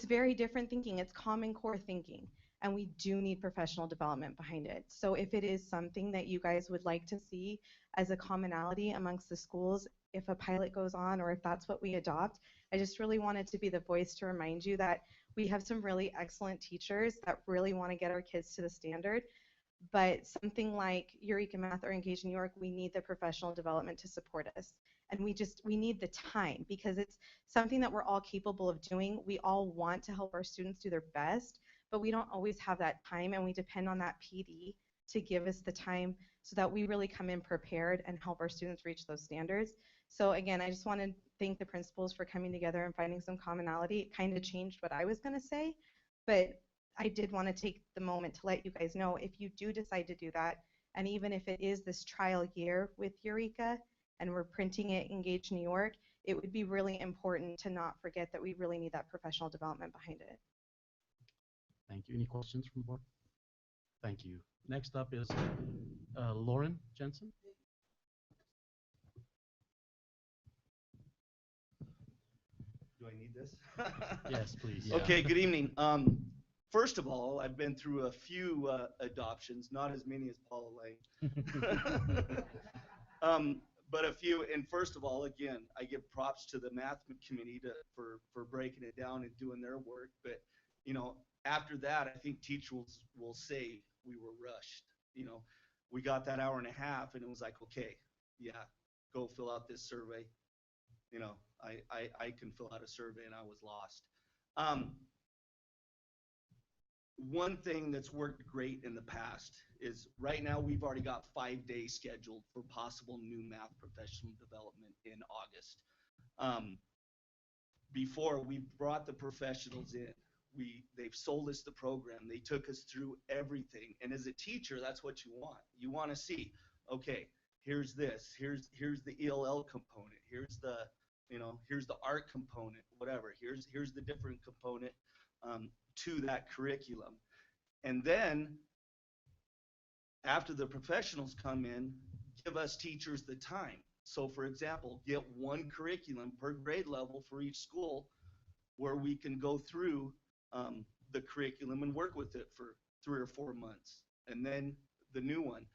very different thinking. It's Common Core thinking, and we do need professional development behind it. So if it is something that you guys would like to see as a commonality amongst the schools, if a pilot goes on or if that's what we adopt, I just really wanted to be the voice to remind you that we have some really excellent teachers that really want to get our kids to the standard. But something like Eureka Math or Engage New York, we need the professional development to support us. And we need the time, because it's something that we're all capable of doing. We all want to help our students do their best, but we don't always have that time, and we depend on that PD to give us the time so that we really come in prepared and help our students reach those standards. So again, I just want to thank the principals for coming together and finding some commonality. It kind of changed what I was going to say, but I did want to take the moment to let you guys know, if you do decide to do that, and even if it is this trial year with Eureka and we're printing it Engage New York, it would be really important to not forget that we really need that professional development behind it. Thank you. Any questions from the board? Thank you. Next up is Lauren Jensen. Do I need this? Yes, please. Okay, good evening. First of all, I've been through a few adoptions, not as many as Paula Lang. But a few, and first of all, again, I give props to the math committee for breaking it down and doing their work. But, you know, after that, I think teachers will say we were rushed. You know, we got that hour and a half, and it was like, okay, yeah, go fill out this survey. You know, I can fill out a survey, and I was lost. One thing that's worked great in the past is right now we've already got 5 days scheduled for possible new math professional development in August. Before, we brought the professionals in. They've sold us the program. They took us through everything. And as a teacher, that's what you want. You want to see, okay, here's this, here's the ELL component, here's the, you know, here's the art component, whatever. Here's the different component to that curriculum. And then after the professionals come in, give us teachers the time. So for example, get one curriculum per grade level for each school where we can go through the curriculum and work with it for 3 or 4 months. And then the new one,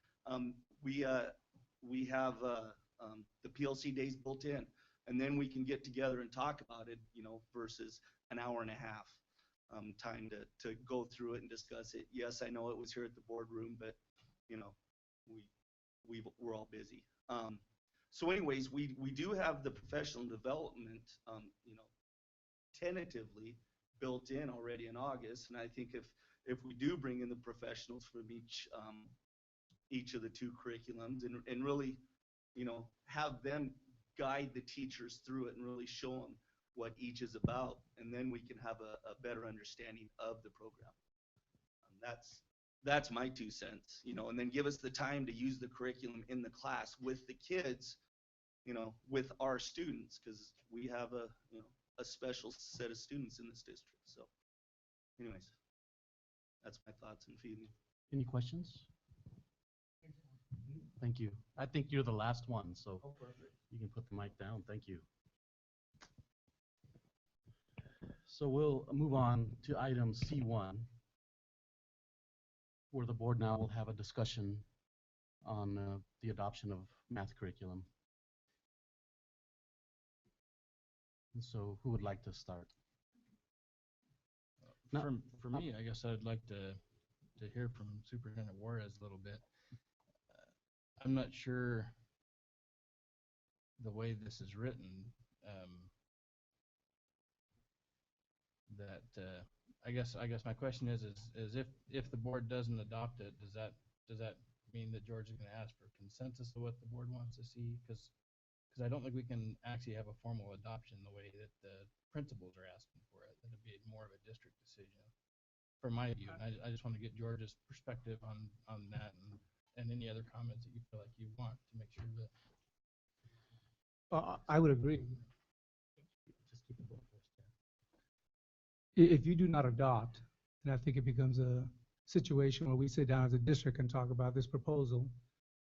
we have the PLC days built in, and then we can get together and talk about it, you know, versus an hour and a half time to go through it and discuss it. Yes, I know it was here at the boardroom, but you know, we're all busy. So anyways, we do have the professional development, you know, tentatively built in already in August, and I think if we do bring in the professionals from each of the 2 curriculums and really, you know, have them guide the teachers through it and really show them what each is about, and then we can have a better understanding of the program. That's my 2 cents, you know, and then give us the time to use the curriculum in the class with the kids, you know, with our students, because we have a special set of students in this district. So anyways, that's my thoughts and feeling. Any questions? Thank you. I think you're the last one, so you can put the mic down. Thank you. So we'll move on to item C1, where the board now will have a discussion on the adoption of math curriculum. And so who would like to start? For me, I guess I'd like to hear from Superintendent Juarez a little bit. I'm not sure the way this is written that I guess my question is if the board doesn't adopt it, does that mean that George is going to ask for consensus of what the board wants to see? Because I don't think we can actually have a formal adoption the way that the principals are asking for it. That'd be more of a district decision, from my view. And I just want to get George's perspective on that and any other comments that you feel like you want to make sure that. I would agree. Just keep it going first. If you do not adopt, then I think it becomes a situation where we sit down as a district and talk about this proposal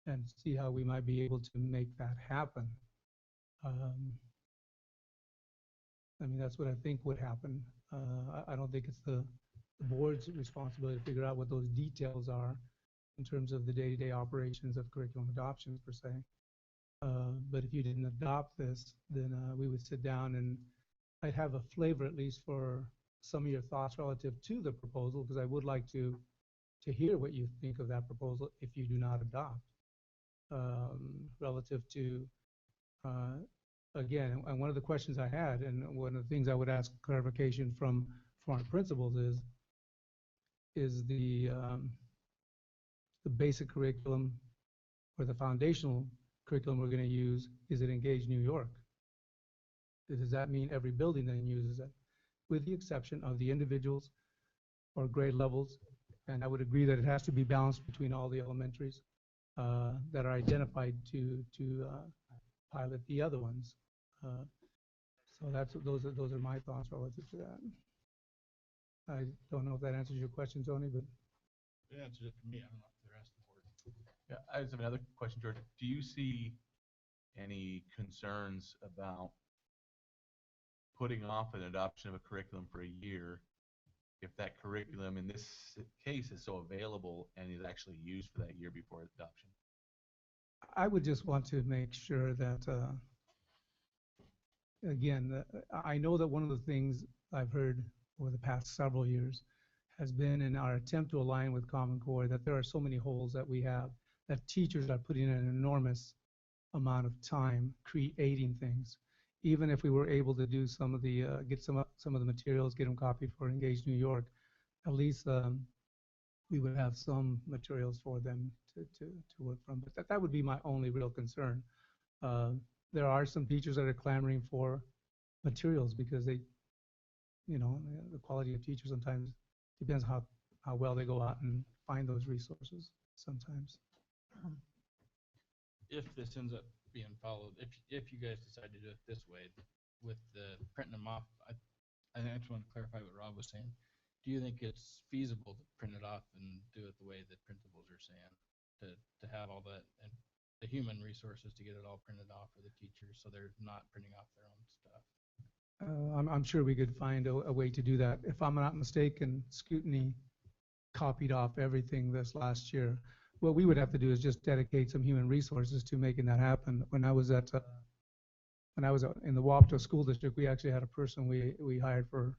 and see how we might be able to make that happen. I mean, that's what I think would happen. I don't think it's the board's responsibility to figure out what those details are in terms of the day-to-day operations of curriculum adoptions per se. But if you didn't adopt this, then we would sit down and I'd have a flavor at least for some of your thoughts relative to the proposal, because I would like to hear what you think of that proposal if you do not adopt. Relative to, again, and one of the questions I had, and one of the things I would ask clarification from our principals is the basic curriculum or the foundational curriculum we're going to use, is it Engage New York? Does that mean every building then uses it? With the exception of the individuals or grade levels, and I would agree that it has to be balanced between all the elementaries that are identified to pilot the other ones. So those are my thoughts relative to that. I don't know if that answers your question, Tony, but It answers it for me. I don't know if the rest of the board. Yeah, I just have another question, George. Do you see any concerns about putting off an adoption of a curriculum for a year if that curriculum in this case is so available and is actually used for that year before adoption? I would just want to make sure that, again, I know that one of the things I've heard over the past several years has been in our attempt to align with Common Core that there are so many holes that we have, that teachers are putting in an enormous amount of time creating things. Even if we were able to do some of the, get some of the materials, get them copied for Engage New York, at least we would have some materials for them to work from. But that would be my only real concern. There are some teachers that are clamoring for materials because they, you know, the quality of teachers sometimes depends how well they go out and find those resources sometimes. If this ends up being followed, if you guys decide to do it this way, with the printing them off, I just want to clarify what Rob was saying. Do you think it's feasible to print it off and do it the way that principals are saying, to have all that and the human resources to get it all printed off for the teachers, so they're not printing off their own stuff? I'm sure we could find a way to do that. If I'm not mistaken, Scrutiny copied off everything this last year. What we would have to do is just dedicate some human resources to making that happen. When I was in the Wapto School District, we actually had a person we hired for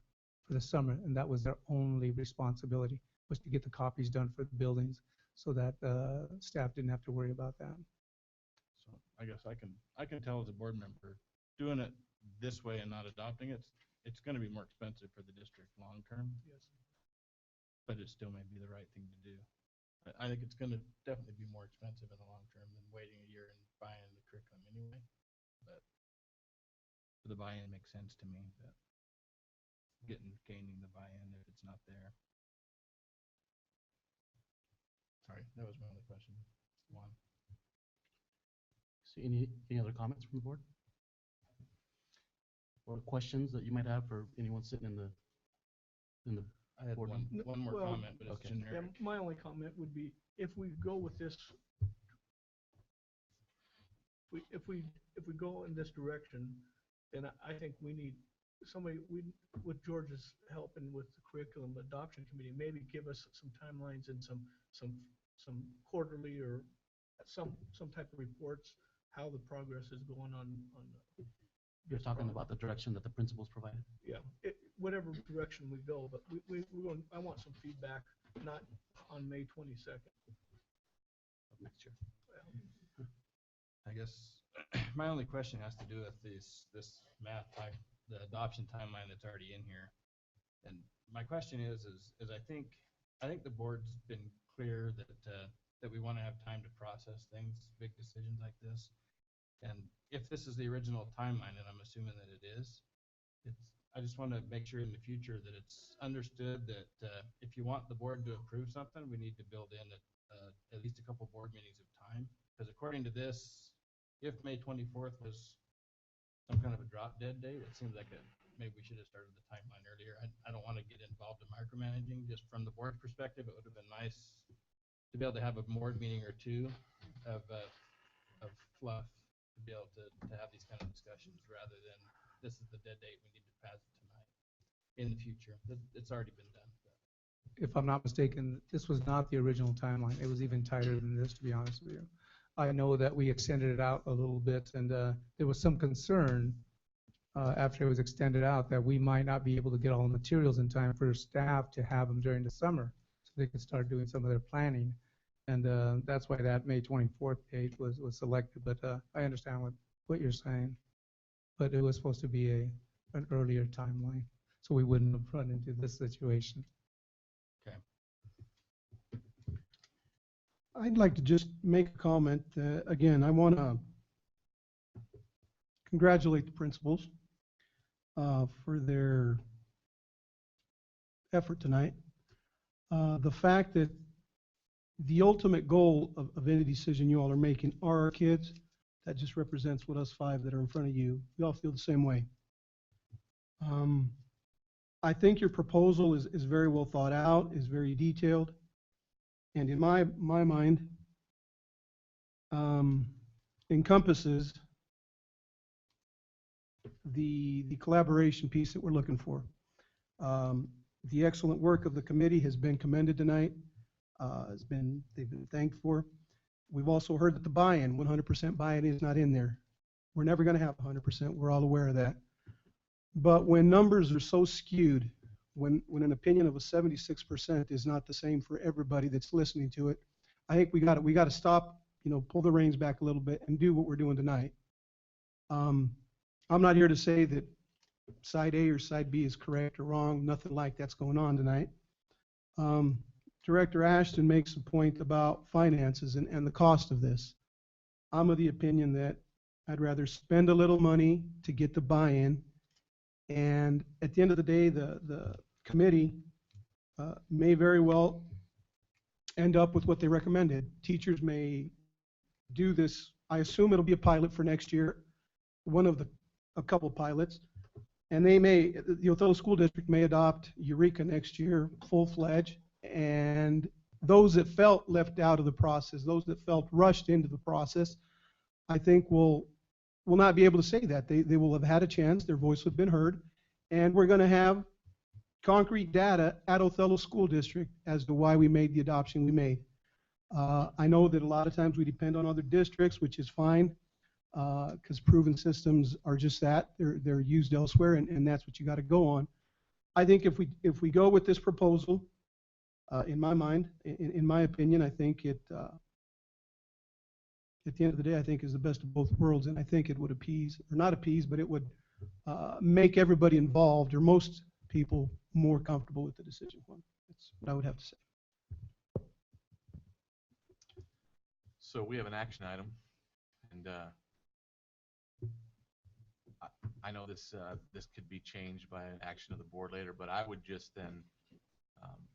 the summer, and that was their only responsibility, was to get the copies done for the buildings so that staff didn't have to worry about that. So I guess I can tell as a board member, doing it this way and not adopting it, it's going to be more expensive for the district long term. Yes. But it still may be the right thing to do. I think it's going to definitely be more expensive in the long term than waiting a year and buying the curriculum anyway. But the buy-in makes sense to me. But gaining the buy-in if it's not there. Sorry, that was my only question. One. So any other comments from the board? Or questions that you might have for anyone sitting in the I had board? one more comment, but it's okay. generic. Yeah, my only comment would be, if we go with this, if we go in this direction, then I think we need somebody, with George's help and with the curriculum adoption committee, maybe give us some timelines and some quarterly or some type of reports, how the progress is going on. You're talking about the direction that the principals provided? Yeah, whatever direction we go, but I want some feedback, not on May 22nd. Of next year. I guess my only question has to do with this math type, the adoption timeline that's already in here. And my question is I think the board's been clear that that we want to have time to process things, big decisions like this. And if this is the original timeline, and I'm assuming that it is, I just want to make sure in the future that it's understood that if you want the board to approve something, we need to build in at least a couple board meetings of time. Because according to this, if May 24th was some kind of a drop dead date, it seems like maybe we should have started the timeline earlier. I don't want to get involved in micromanaging. Just from the board's perspective, it would have been nice to be able to have a board meeting or two of fluff to be able to have these kind of discussions rather than this is the dead date, we need to pass it tonight. In the future, it's already been done. If I'm not mistaken, this was not the original timeline. It was even tighter than this, to be honest with you. I know that we extended it out a little bit, and there was some concern after it was extended out that we might not be able to get all the materials in time for staff to have them during the summer so they could start doing some of their planning. And that's why that May 24th date was selected. But I understand what you're saying. But it was supposed to be an earlier timeline, so we wouldn't have run into this situation. Okay. I'd like to just make a comment. Again, I want to congratulate the principals for their effort tonight. The fact that the ultimate goal of any decision you all are making are our kids, that just represents what us five that are in front of you. We all feel the same way. I think your proposal is very well thought out, is very detailed. And in my mind, encompasses the collaboration piece that we're looking for. The excellent work of the committee has been commended tonight. They've been thanked for. We've also heard that the buy-in, 100% buy-in, is not in there. We're never going to have 100%. We're all aware of that. But when numbers are so skewed, when an opinion of a 76% is not the same for everybody that's listening to it, I think we got to stop, pull the reins back a little bit and do what we're doing tonight. I'm not here to say that side A or side B is correct or wrong. Nothing like that's going on tonight. Director Ashton makes a point about finances and the cost of this. I'm of the opinion that I'd rather spend a little money to get the buy-in, and at the end of the day, the committee may very well end up with what they recommended. Teachers may do this. I assume it'll be a pilot for next year, a couple pilots, and the Othello School District may adopt Eureka next year, full-fledged. And those that felt left out of the process, those that felt rushed into the process, I think will not be able to say that. They will have had a chance, their voice will have been heard, and we're going to have concrete data at Othello School District as to why we made the adoption we made. I know that a lot of times we depend on other districts, which is fine, because proven systems are just that. They're used elsewhere, and that's what you got to go on. I think if we go with this proposal, in my mind, in my opinion, I think it, at the end of the day, I think is the best of both worlds, and I think it would appease, or not appease, but it would make everybody involved, or most people, more comfortable with the decision. That's what I would have to say. So we have an action item, and I know this could be changed by an action of the board later, but I would just then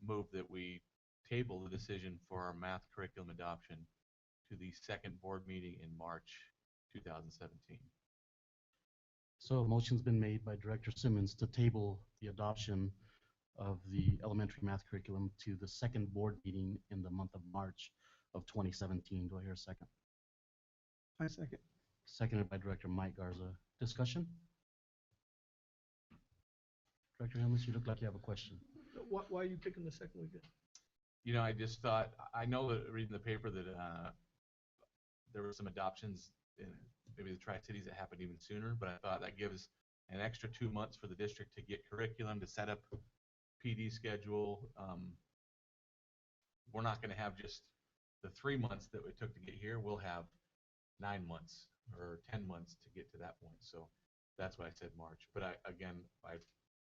move that we table the decision for our math curriculum adoption to the second board meeting in March 2017. So a motion's been made by Director Simmons to table the adoption of the elementary math curriculum to the second board meeting in the month of March of 2017. Do I hear a second? I second. Seconded by Director Mike Garza. Discussion? Director Helmuth, you look like you have a question. Why are you picking the second weekend? I just thought, I know that reading the paper that there were some adoptions in maybe the Tri-Cities that happened even sooner, but I thought that gives an extra 2 months for the district to get curriculum, to set up PD schedule. We're not going to have just the 3 months that it took to get here. We'll have 9 months or 10 months to get to that point. So that's why I said March. But I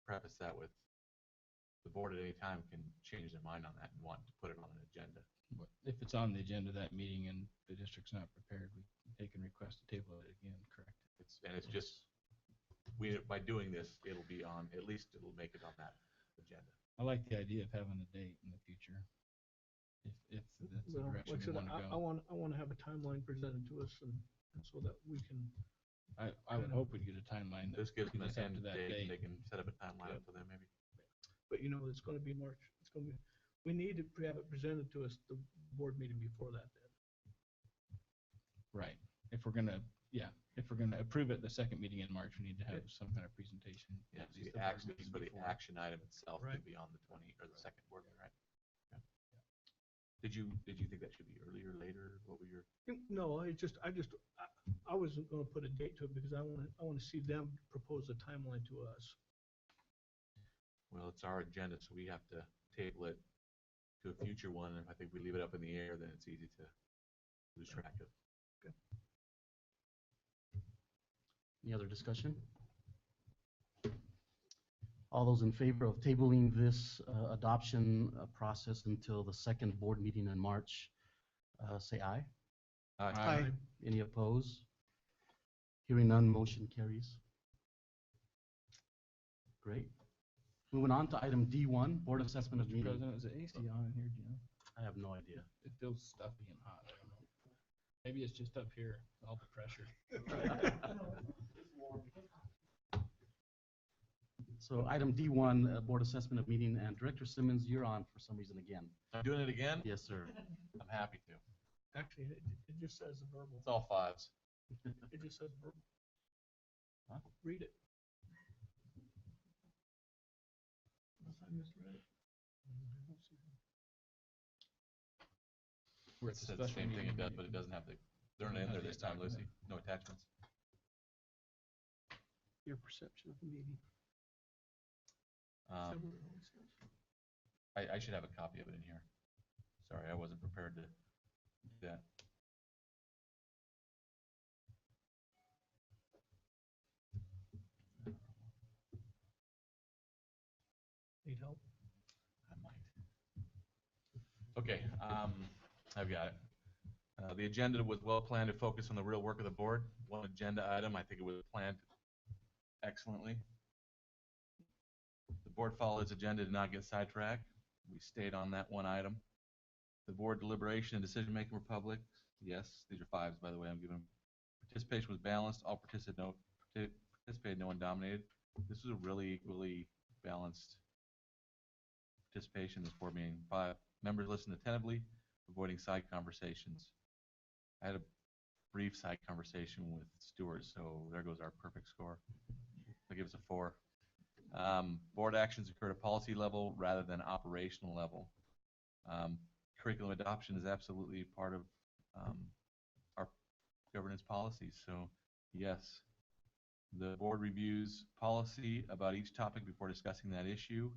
preface that with the board at any time can change their mind on that and want to put it on an agenda. But if it's on the agenda that meeting and the district's not prepared, they can request to table it again, correct? It's just, by doing this, it'll be on, at least it'll make it on that agenda. I like the idea of having a date in the future. If that's the Well, direction like I we said, want to I go. want to have a timeline presented to us and so that we can. I would hope we'd get a timeline. This gives them just an after end that date, and they can set up a timeline Yep. for them maybe. But you know, it's going to be March. It's going to be. We need to have it presented to us the board meeting before that. Then. Right. If we're gonna approve it the second meeting in March, we need to have some kind of presentation. Yeah, at so least the the board action, meeting for the before. action item itself Right. could be on the 20, or the second board meeting, right? Yeah. Did you think that should be earlier, later? What were your? No, I wasn't going to put a date to it because I want to see them propose a timeline to us. Well, it's our agenda, so we have to table it to a future one. And if I think we leave it up in the air, then it's easy to lose track of. Any other discussion? All those in favor of tabling this adoption process until the second board meeting in March, say aye. Aye. Any opposed? Hearing none, motion carries. Great. Moving on to item D1, Board Assessment of Mr. Meeting. President, is the AC on in here, Jim? I have no idea. It feels stuffy and hot. I don't know. Maybe it's just up here, all the pressure. So item D1, Board Assessment of Meeting, and Director Simmons, you're on for some reason again. I'm doing it again? Yes, sir. I'm happy to. Actually, it just says verbal. It's all fives. It just says verbal. Huh? Read it. Unless I misread it. We're It at the says the special same thing meeting, it does, right? but it doesn't have the, they're not in there this time, Lucy. No attachments. Your perception of the meeting. I should have a copy of it in here. Sorry, I wasn't prepared to do that. Need help? I might. Okay, I've got it. The agenda was well planned to focus on the real work of the board. One agenda item, I think it was planned excellently. The board followed its agenda, did not get sidetracked. We stayed on that one item. The board deliberation and decision-making were public. Yes, these are fives, by the way, I'm giving them. Participation was balanced. All participated, no one dominated. This was a really equally balanced participation in this board meeting. 5, members listened attentively, avoiding side conversations. I had a brief side conversation with Stuart, so there goes our perfect score. That gives us a 4. Board actions occurred at policy level rather than operational level. Curriculum adoption is absolutely part of our governance policies, so yes. The board reviews policy about each topic before discussing that issue.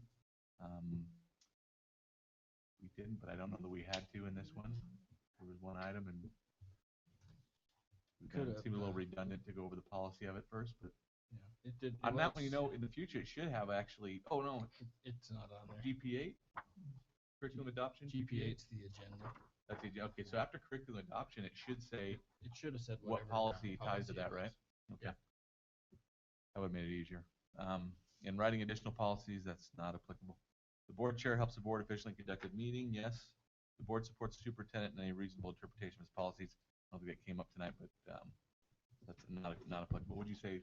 We didn't, but I don't know that we had to in this one. There was one item, and it seemed a little redundant to go over the policy of it first, but Yeah, it did. on that one, you know, in the future, it should have actually, oh no, It's not on there. GP8? Curriculum adoption? GP8's the agenda. That's the, okay, so after curriculum adoption, it should say It should have said what whatever policy ties to policy that, it right? was. Okay. That would have made it easier. In writing additional policies, that's not applicable. The board chair helps the board efficiently conduct a meeting, yes. The board supports the superintendent in any reasonable interpretation of his policies. I don't think that came up tonight, but that's not applicable. Would you say,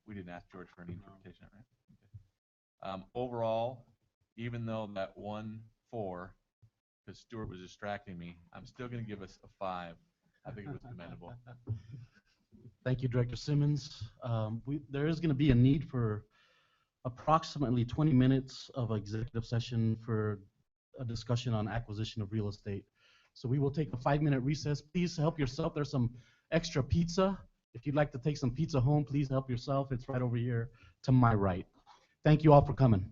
we didn't ask George for any interpretation, right? Okay. Overall, even though that 1-4, because Stuart was distracting me, I'm still going to give us a 5. I think it was commendable. Thank you, Director Simmons. There is going to be a need for approximately 20 minutes of executive session for a discussion on acquisition of real estate. So we will take a 5-minute recess. Please help yourself. There's some extra pizza. If you'd like to take some pizza home, please help yourself. It's right over here to my right. Thank you all for coming.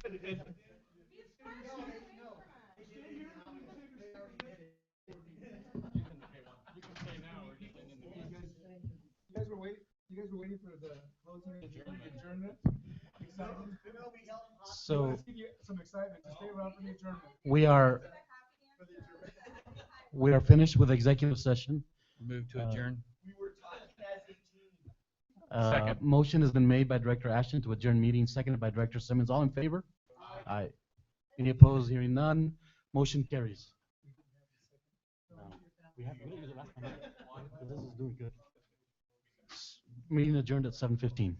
You guys were waiting for the closing adjournment? Excitement? So Let's give you some excitement to stay around for the adjournment. we are finished with executive session. Move to adjourn. Second. Motion has been made by Director Ashton to adjourn meeting, seconded by Director Simmons. All in favor? Aye. Any opposed? Hearing none. Motion carries. We didn't use it last time, right? This is doing good. Meeting adjourned at 7:15.